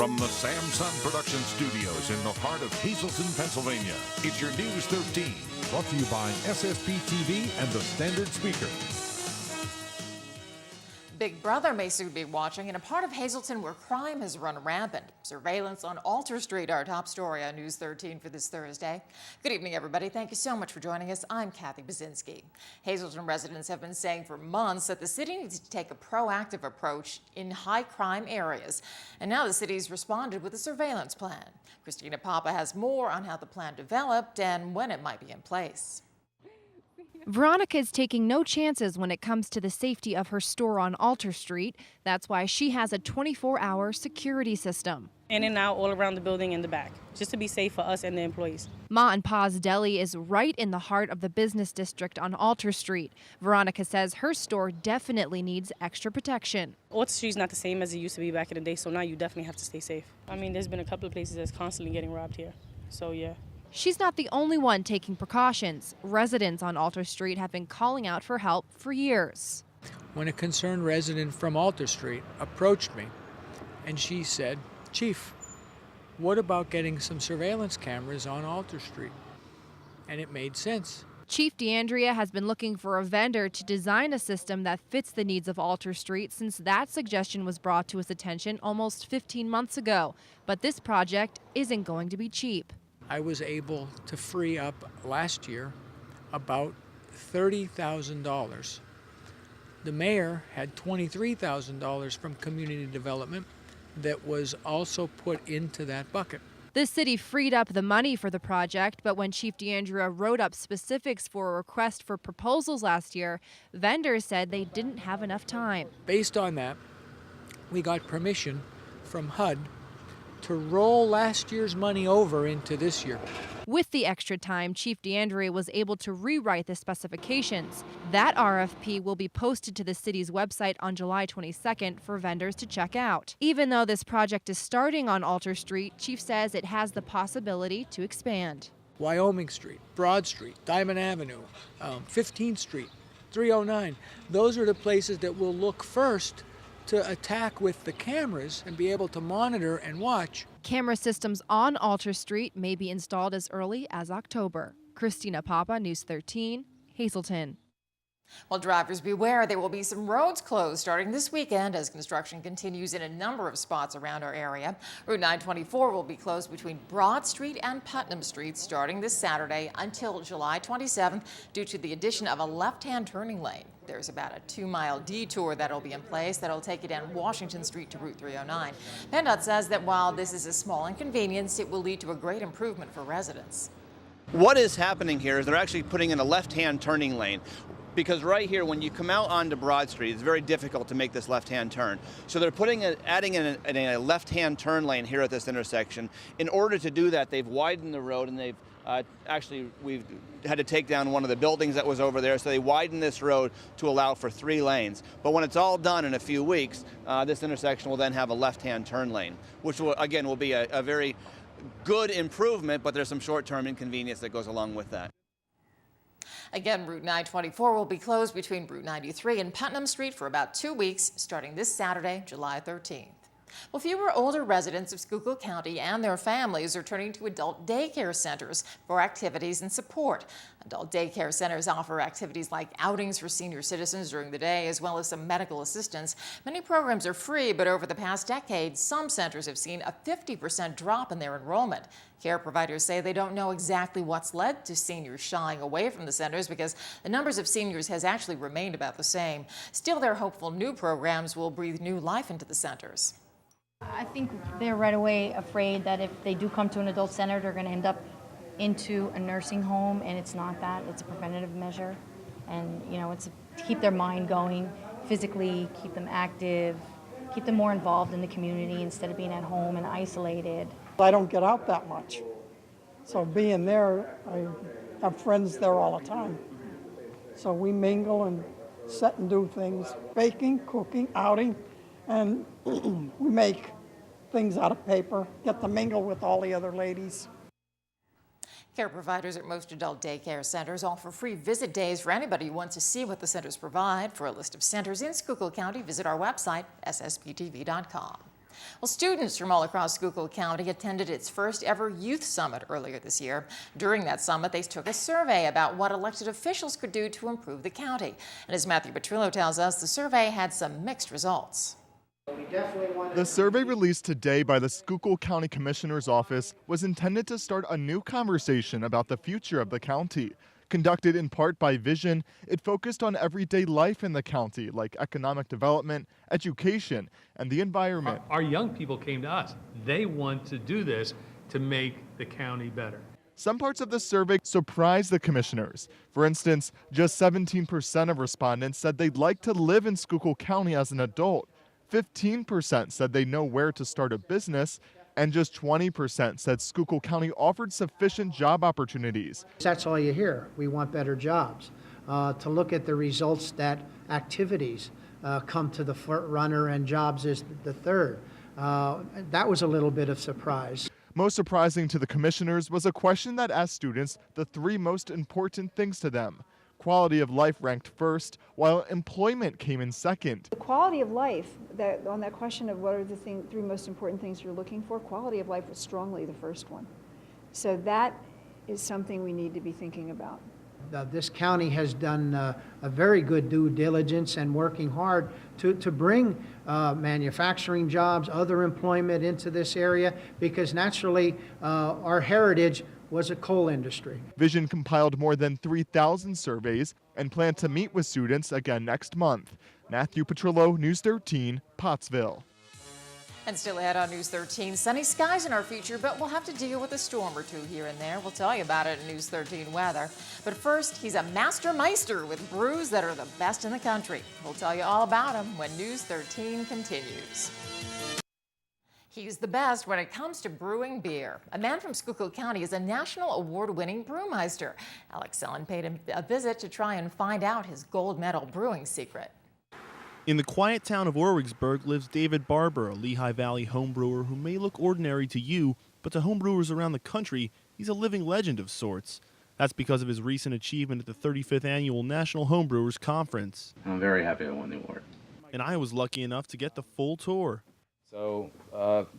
From the Samsung Production Studios in the heart of Hazleton, Pennsylvania, it's your News 13. Brought to you by SSPTV and the Standard Speaker. Big Brother may soon be watching in a part of Hazleton where crime has run rampant. Surveillance on Alter Street, our top story on News 13 for this Thursday. Good evening, everybody. Thank you so much for joining us. I'm Kathy Bazinski. Hazleton residents have been saying for months that the city needs to take a proactive approach in high crime areas. And now the city's responded with a surveillance plan. Christina Papa has more on how the plan developed and when it might be in place. Veronica is taking no chances when it comes to the safety of her store on Alter Street. That's why she has a 24-hour security system. In and out all around the building and the back, just to be safe for us and the employees. Ma and Pa's Deli is right in the heart of the business district on Alter Street. Veronica says her store definitely needs extra protection. Alter Street's not the same as it used to be back in the day, so now you definitely have to stay safe. I mean, there's been a couple of places that's constantly getting robbed here, so yeah. She's not the only one taking precautions. Residents on Alter Street have been calling out for help for years. When a concerned resident from Alter Street approached me and she said, "Chief, what about getting some surveillance cameras on Alter Street?" And it made sense. Chief DeAndrea has been looking for a vendor to design a system that fits the needs of Alter Street since that suggestion was brought to his attention almost 15 months ago. But this project isn't going to be cheap. I was able to free up last year about $30,000. The mayor had $23,000 from community development that was also put into that bucket. The city freed up the money for the project, but when Chief DeAndrea wrote up specifics for a request for proposals last year, vendors said they didn't have enough time. Based on that, we got permission from HUD to roll last year's money over into this year. With the extra time, Chief DeAndrea was able to rewrite the specifications. That RFP will be posted to the city's website on July 22nd for vendors to check out. Even though this project is starting on Alter Street, Chief says it has the possibility to expand. Wyoming Street, Broad Street, Diamond Avenue, 15th Street, 309. Those are the places that we'll look first to attack with the cameras and be able to monitor and watch. Camera systems on Alter Street may be installed as early as October. Christina Papa, News 13, Hazleton. Well, drivers beware, there will be some roads closed starting this weekend as construction continues in a number of spots around our area. Route 924 will be closed between Broad Street and Putnam Street starting this Saturday until July 27th due to the addition of a left-hand turning lane. There's about a 2-mile detour that'll be in place that'll take you down Washington Street to Route 309. PennDOT says that while this is a small inconvenience, it will lead to a great improvement for residents. What is happening here is they're actually putting in a left-hand turning lane. Because right here, when you come out onto Broad Street, it's very difficult to make this left-hand turn. So they're adding in a left-hand turn lane here at this intersection. In order to do that, they've widened the road, and they've we've had to take down one of the buildings that was over there. So they widened this road to allow for 3 lanes. But when it's all done in a few weeks, this intersection will then have a left-hand turn lane, which will be a very good improvement. But there's some short-term inconvenience that goes along with that. Again, Route 924 will be closed between Route 93 and Putnam Street for about 2 weeks, starting this Saturday, July 13th. Well, fewer older residents of Schuylkill County and their families are turning to adult daycare centers for activities and support. Adult daycare centers offer activities like outings for senior citizens during the day, as well as some medical assistance. Many programs are free, but over the past decade, some centers have seen a 50% drop in their enrollment. Care providers say they don't know exactly what's led to seniors shying away from the centers because the numbers of seniors has actually remained about the same. Still, they're hopeful new programs will breathe new life into the centers. I think they're right away afraid that if they do come to an adult center, they're going to end up into a nursing home, and it's not that. It's a preventative measure, and it's to keep their mind going physically, keep them active, keep them more involved in the community instead of being at home and isolated. I don't get out that much, so being there, I have friends there all the time. So we mingle and sit and do things, baking, cooking, outing, and we make things out of paper, get to mingle with all the other ladies. Care providers at most adult daycare centers offer free visit days for anybody who wants to see what the centers provide. For a list of centers in Schuylkill County, visit our website, ssptv.com. Well, students from all across Schuylkill County attended its first ever youth summit earlier this year. During that summit, they took a survey about what elected officials could do to improve the county. And as Matthew Petrillo tells us, the survey had some mixed results. The survey released today by the Schuylkill County Commissioner's Office was intended to start a new conversation about the future of the county. Conducted in part by Vision, it focused on everyday life in the county, like economic development, education, and the environment. Our young people came to us. They want to do this to make the county better. Some parts of the survey surprised the commissioners. For instance, just 17% of respondents said they'd like to live in Schuylkill County as an adult. 15% said they know where to start a business, and just 20% said Schuylkill County offered sufficient job opportunities. That's all you hear. We want better jobs. To look at the results that activities come to the front runner and jobs is the third. That was a little bit of surprise. Most surprising to the commissioners was a question that asked students the three most important things to them. Quality of life ranked first, while employment came in second. The quality of life, on that question of what are the three most important things you're looking for, quality of life was strongly the first one. So that is something we need to be thinking about. This county has done a very good due diligence and working hard to bring manufacturing jobs, other employment into this area, because naturally our heritage was a coal industry. Vision compiled more than 3,000 surveys and planned to meet with students again next month. Matthew Petrillo, News 13, Pottsville. And still ahead on News 13, sunny skies in our future, but we'll have to deal with a storm or two here and there. We'll tell you about it in News 13 weather. But first, he's a master meister with brews that are the best in the country. We'll tell you all about him when News 13 continues. He's the best when it comes to brewing beer. A man from Schuylkill County is a national award-winning brewmeister. Alex Sellen paid him a visit to try and find out his gold medal brewing secret. In the quiet town of Warwicksburg lives David Barber, a Lehigh Valley homebrewer who may look ordinary to you, but to homebrewers around the country, he's a living legend of sorts. That's because of his recent achievement at the 35th Annual National Homebrewers Conference. I'm very happy I won the award. And I was lucky enough to get the full tour. So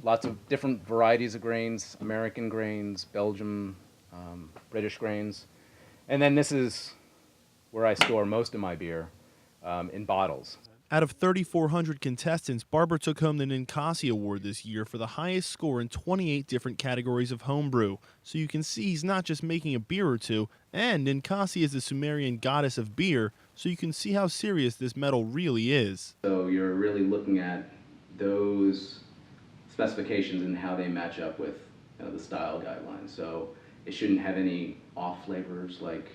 lots of different varieties of grains, American grains, Belgium, British grains. And then this is where I store most of my beer, in bottles. Out of 3,400 contestants, Barber took home the Ninkasi Award this year for the highest score in 28 different categories of homebrew. So you can see he's not just making a beer or two, and Ninkasi is the Sumerian goddess of beer, so you can see how serious this medal really is. So you're really looking at those specifications and how they match up with the style guidelines. So it shouldn't have any off flavors like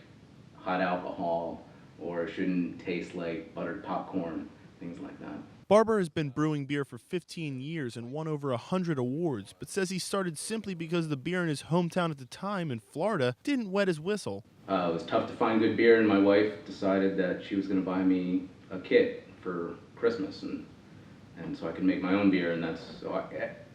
hot alcohol, or it shouldn't taste like buttered popcorn, things like that. Barber has been brewing beer for 15 years and won over 100 awards, but says he started simply because the beer in his hometown at the time in Florida didn't wet his whistle. It was tough to find good beer, and my wife decided that she was going to buy me a kit for Christmas, and so I could make my own beer, and so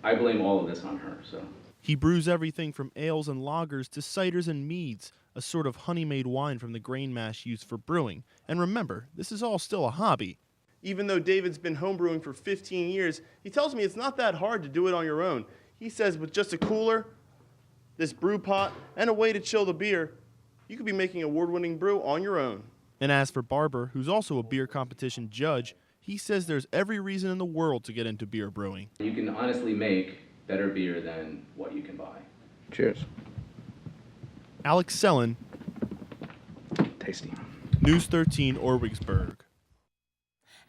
I blame all of this on her. So he brews everything from ales and lagers to ciders and meads, a sort of honey-made wine from the grain mash used for brewing. And remember, this is all still a hobby. Even though David's been homebrewing for 15 years, he tells me it's not that hard to do it on your own. He says with just a cooler, this brew pot, and a way to chill the beer, you could be making award-winning brew on your own. And as for Barber, who's also a beer competition judge, he says there's every reason in the world to get into beer brewing. You can honestly make better beer than what you can buy. Cheers. Alex Sellen, Tasty. News 13, Warwicksburg.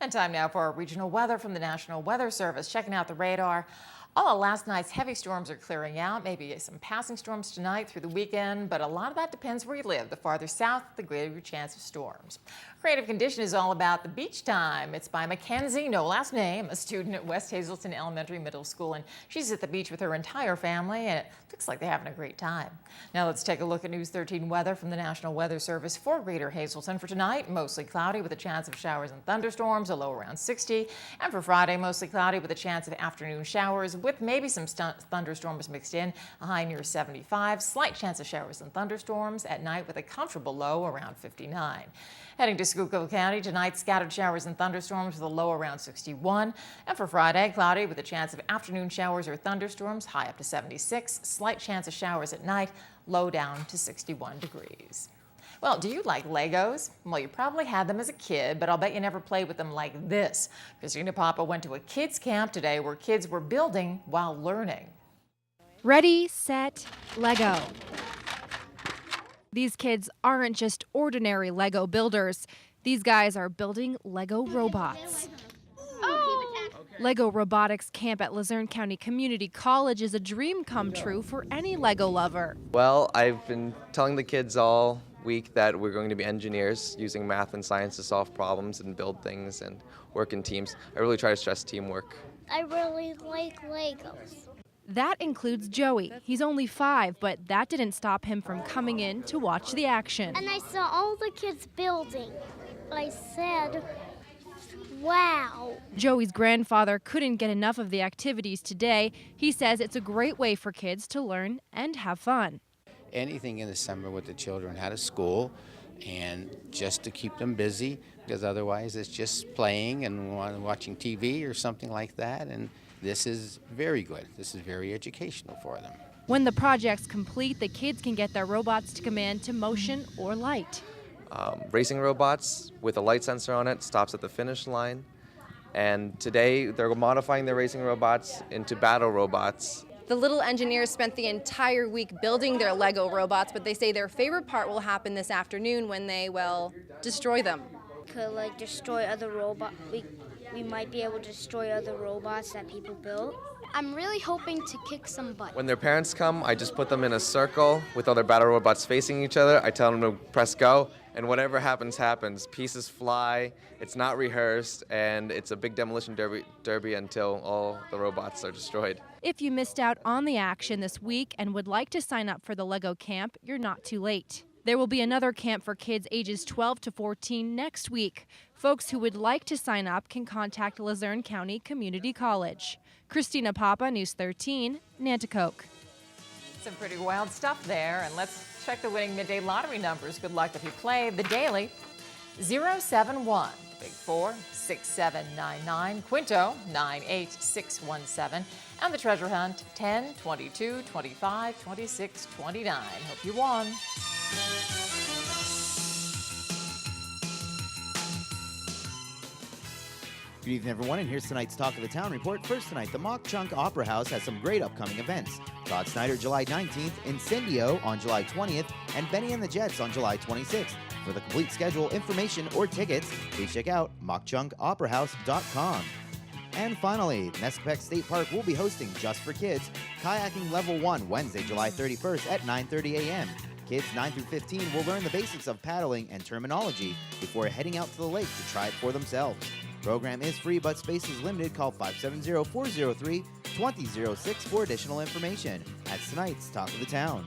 And time now for our regional weather from the National Weather Service. Checking out the radar. All of last night's heavy storms are clearing out. Maybe some passing storms tonight through the weekend, but a lot of that depends where you live. The farther south, the greater your chance of storms. Creative Condition is all about the beach time. It's by Mackenzie, no last name, a student at West Hazelton Elementary Middle School, and she's at the beach with her entire family, and it looks like they're having a great time. Now let's take a look at News 13 weather from the National Weather Service for Greater Hazelton. For tonight, mostly cloudy with a chance of showers and thunderstorms, a low around 60. And for Friday, mostly cloudy with a chance of afternoon showers with maybe some thunderstorms mixed in, a high near 75. Slight chance of showers and thunderstorms at night with a comfortable low around 59. Heading to Schuylkill County tonight, scattered showers and thunderstorms with a low around 61. And for Friday, cloudy with a chance of afternoon showers or thunderstorms, high up to 76. Slight chance of showers at night, low down to 61 degrees. Well, do you like Legos? Well, you probably had them as a kid, but I'll bet you never played with them like this. Christina Papa went to a kids camp today where kids were building while learning. Ready, set, Lego. These kids aren't just ordinary Lego builders. These guys are building Lego robots. Lego Robotics Camp at Luzerne County Community College is a dream come true for any Lego lover. Well, I've been telling the kids all week that we're going to be engineers using math and science to solve problems and build things and work in teams. I really try to stress teamwork. I really like Legos. That includes Joey. He's only 5, but that didn't stop him from coming in to watch the action. And I saw all the kids building. I said, wow. Joey's grandfather couldn't get enough of the activities today. He says it's a great way for kids to learn and have fun. Anything in the summer with the children out of school and just to keep them busy, because otherwise it's just playing and watching TV or something like that. And this is very good. This is very educational for them. When the project's complete, the kids can get their robots to command to motion or light. Racing robots with a light sensor on it stops at the finish line. And today they're modifying their racing robots into battle robots. The little engineers spent the entire week building their Lego robots, but they say their favorite part will happen this afternoon when they, well, destroy them. Could like destroy other robots. We might be able to destroy other robots that people built. I'm really hoping to kick some butt. When their parents come, I just put them in a circle with other battle robots facing each other. I tell them to press go, and whatever happens, happens. Pieces fly, it's not rehearsed, and it's a big demolition derby until all the robots are destroyed. If you missed out on the action this week and would like to sign up for the Lego camp, you're not too late. There will be another camp for kids ages 12 to 14 next week. Folks who would like to sign up can contact Luzerne County Community College. Christina Papa, News 13, Nanticoke. Some pretty wild stuff there. And let's check the winning midday lottery numbers. Good luck if you play. The daily, 071, Big 4, 6799, Quinto, 98617, and the treasure hunt, 10, 22, 25, 26, 29. Hope you won. Good evening, everyone, and here's tonight's Talk of the Town report. First tonight, the Mock Chunk Opera House has some great upcoming events. Todd Snyder, July 19th, Incendio on July 20th, and Benny and the Jets on July 26th. For the complete schedule, information, or tickets, please check out mockchunkoperahouse.com. And finally, Nesquepack State Park will be hosting Just for Kids Kayaking Level 1 Wednesday, July 31st at 9:30 a.m. Kids 9 through 15 will learn the basics of paddling and terminology before heading out to the lake to try it for themselves. Program is free, but space is limited. Call 570-403-2006 for additional information. That's tonight's Talk of the Town.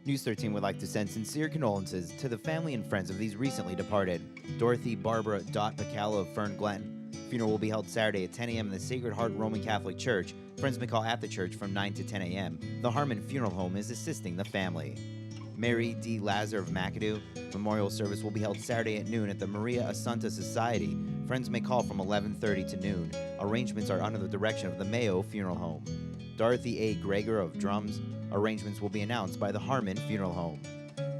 News 13 would like to send sincere condolences to the family and friends of these recently departed. Dorothy Barbara Dot Pacalla of Fern Glen. Funeral will be held Saturday at 10 a.m. in the Sacred Heart Roman Catholic Church. Friends may call at the church from 9 to 10 a.m. The Harmon Funeral Home is assisting the family. Mary D. Lazar of McAdoo. Memorial service will be held Saturday at noon at the Maria Assunta Society. Friends may call from 11:30 to noon. Arrangements are under the direction of the Mayo Funeral Home. Dorothy A. Greger of Drums. Arrangements will be announced by the Harmon Funeral Home.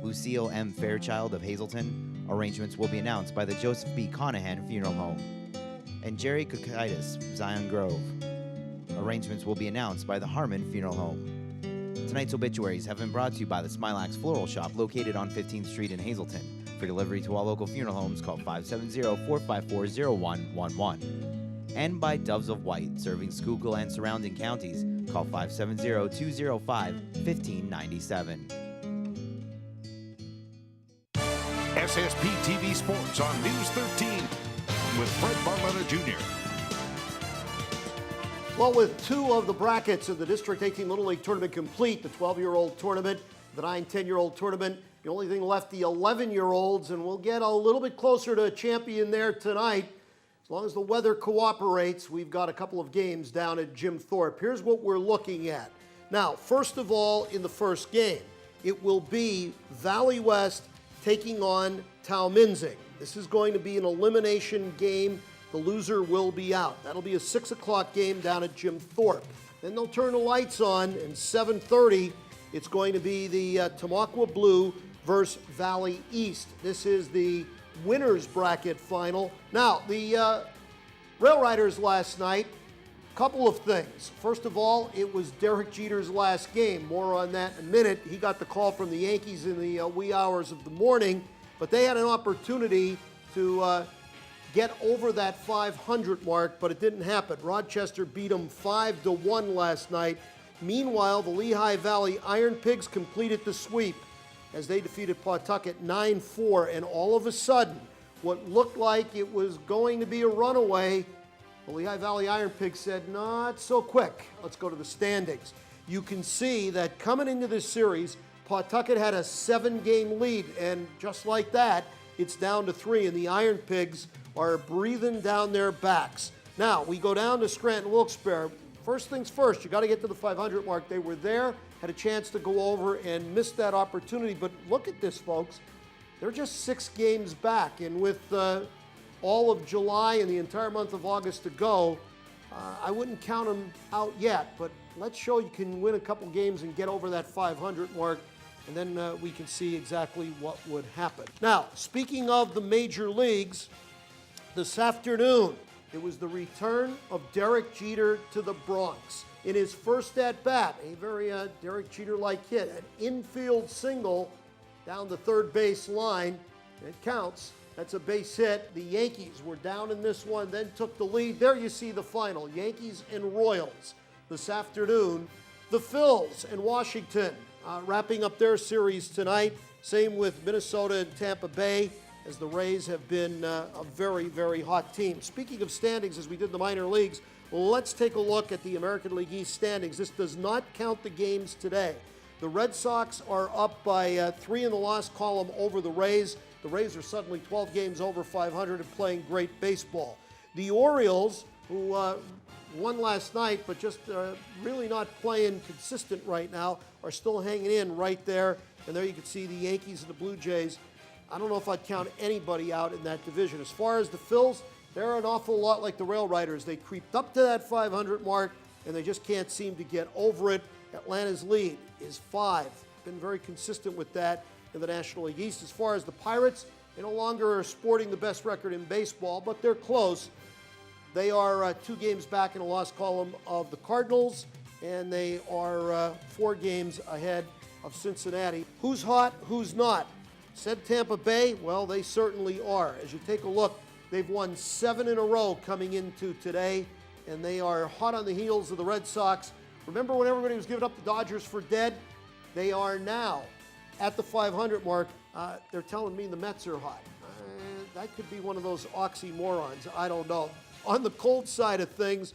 Lucille M. Fairchild of Hazelton. Arrangements will be announced by the Joseph B. Conahan Funeral Home. And Jerry Kukaitis, Zion Grove. Arrangements will be announced by the Harmon Funeral Home. Tonight's obituaries have been brought to you by the Smilax Floral Shop located on 15th Street in Hazelton. For delivery to all local funeral homes, call 570-454-0111. And by Doves of White, serving Schuylkill and surrounding counties. Call 570-205-1597. SSPTV Sports on News 13 with Fred Barletta Jr. Well, with 2 of the brackets of the District 18 Little League Tournament complete, the 12-year-old tournament, the 9-10-year-old tournament, the only thing left, the 11-year-olds, and we'll get a little bit closer to a champion there tonight. As long as the weather cooperates, we've got a couple of games down at Jim Thorpe. Here's what we're looking at. Now, first of all, in the first game, it will be Valley West taking on Tauminzing. This is going to be an elimination game. The loser will be out. That'll be a 6 o'clock game down at Jim Thorpe. Then they'll turn the lights on, and 7:30, it's going to be the Tamaqua Blue versus Valley East. This is the winner's bracket final. Now, the Rail Riders last night, couple of things. First of all, it was Derek Jeter's last game. More on that in a minute. He got the call from the Yankees in the wee hours of the morning, but they had an opportunity to get over that 500 mark, but it didn't happen. Rochester beat them 5-1 last night. Meanwhile, the Lehigh Valley Iron Pigs completed the sweep as they defeated Pawtucket 9-4, and all of a sudden, what looked like it was going to be a runaway, the Lehigh Valley Iron Pigs said, not so quick. Let's go to the standings. You can see that coming into this series, Pawtucket had a 7-game lead, and just like that, it's down to 3, and the Iron Pigs are breathing down their backs. Now, we go down to Scranton-Wilkes-Barre. First things first, you got to get to the 500 mark. They were there, had a chance to go over, and missed that opportunity. But look at this, folks. They're just 6 games back, and with all of July and the entire month of August to go, I wouldn't count them out yet, but let's show you can win a couple games and get over that 500 mark, and then we can see exactly what would happen. Now, speaking of the major leagues, this afternoon, it was the return of Derek Jeter to the Bronx. In his first at-bat, a very Derek Jeter-like hit, an infield single down the third base line. It counts. That's a base hit. The Yankees were down in this one, then took the lead. There you see the final, Yankees and Royals. This afternoon, the Phils and Washington wrapping up their series tonight. Same with Minnesota and Tampa Bay, as the Rays have been a very, very hot team. Speaking of standings, as we did in the minor leagues, let's take a look at the American League East standings. This does not count the games today. The Red Sox are up by 3 in the loss column over the Rays. The Rays are suddenly 12 games over 500 and playing great baseball. The Orioles, who won last night but just really not playing consistent right now, are still hanging in right there. And there you can see the Yankees and the Blue Jays. I don't know if I'd count anybody out in that division. As far as the Phils, they're an awful lot like the Rail Riders. They creeped up to that 500 mark, and they just can't seem to get over it. Atlanta's lead is 5. Been very consistent with that in the National League East. As far as the Pirates, they no longer are sporting the best record in baseball, but they're close. They are 2 games back in the loss column of the Cardinals, and they are 4 games ahead of Cincinnati. Who's hot? Who's not? Said Tampa Bay? Well, they certainly are. As you take a look, they've won 7 in a row coming into today, and they are hot on the heels of the Red Sox. Remember when everybody was giving up the Dodgers for dead? They are now at the 500 mark. They're telling me the Mets are hot. That could be one of those oxymorons. I don't know. On the cold side of things,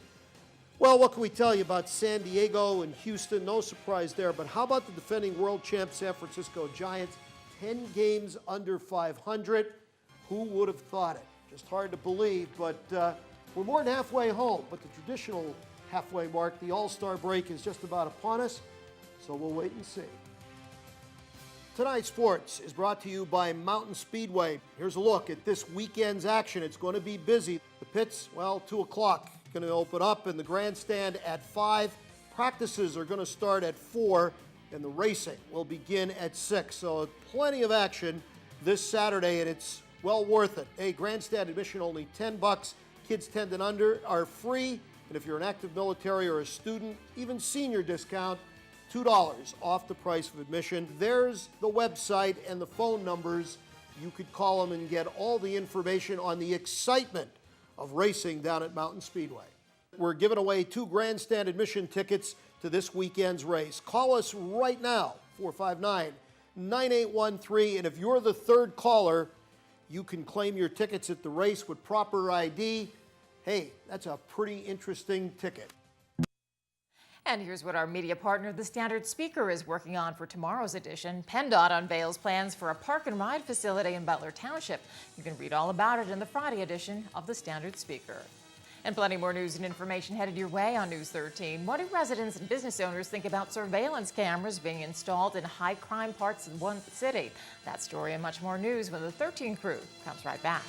well, what can we tell you about San Diego and Houston? No surprise there. But how about the defending world champ San Francisco Giants? 10 games under 500. Who would have thought it? Just hard to believe, but we're more than halfway home. But the traditional halfway mark, the All-Star break, is just about upon us, so we'll wait and see. Tonight's sports is brought to you by Mountain Speedway. Here's a look at this weekend's action. It's going to be busy. The pits, well, 2 o'clock going to open up, and the grandstand at 5. Practices are going to start at 4, and the racing will begin at 6. So plenty of action this Saturday, and it's well worth it. Hey, grandstand admission only $10. Kids 10 and under are free, and if you're an active military or a student, even senior discount, $2 off the price of admission. There's the website and the phone numbers. You could call them and get all the information on the excitement of racing down at Mountain Speedway. We're giving away 2 grandstand admission tickets to this weekend's race. Call us right now, 459-9813, and if you're the 3rd caller, you can claim your tickets at the race with proper ID. Hey, that's a pretty interesting ticket. And here's what our media partner, the Standard Speaker, is working on for tomorrow's edition. PennDOT unveils plans for a park and ride facility in Butler Township. You can read all about it in the Friday edition of the Standard Speaker. And plenty more news and information headed your way on News 13. What do residents and business owners think about surveillance cameras being installed in high crime parts of one city? That story and much more news when the 13 crew comes right back.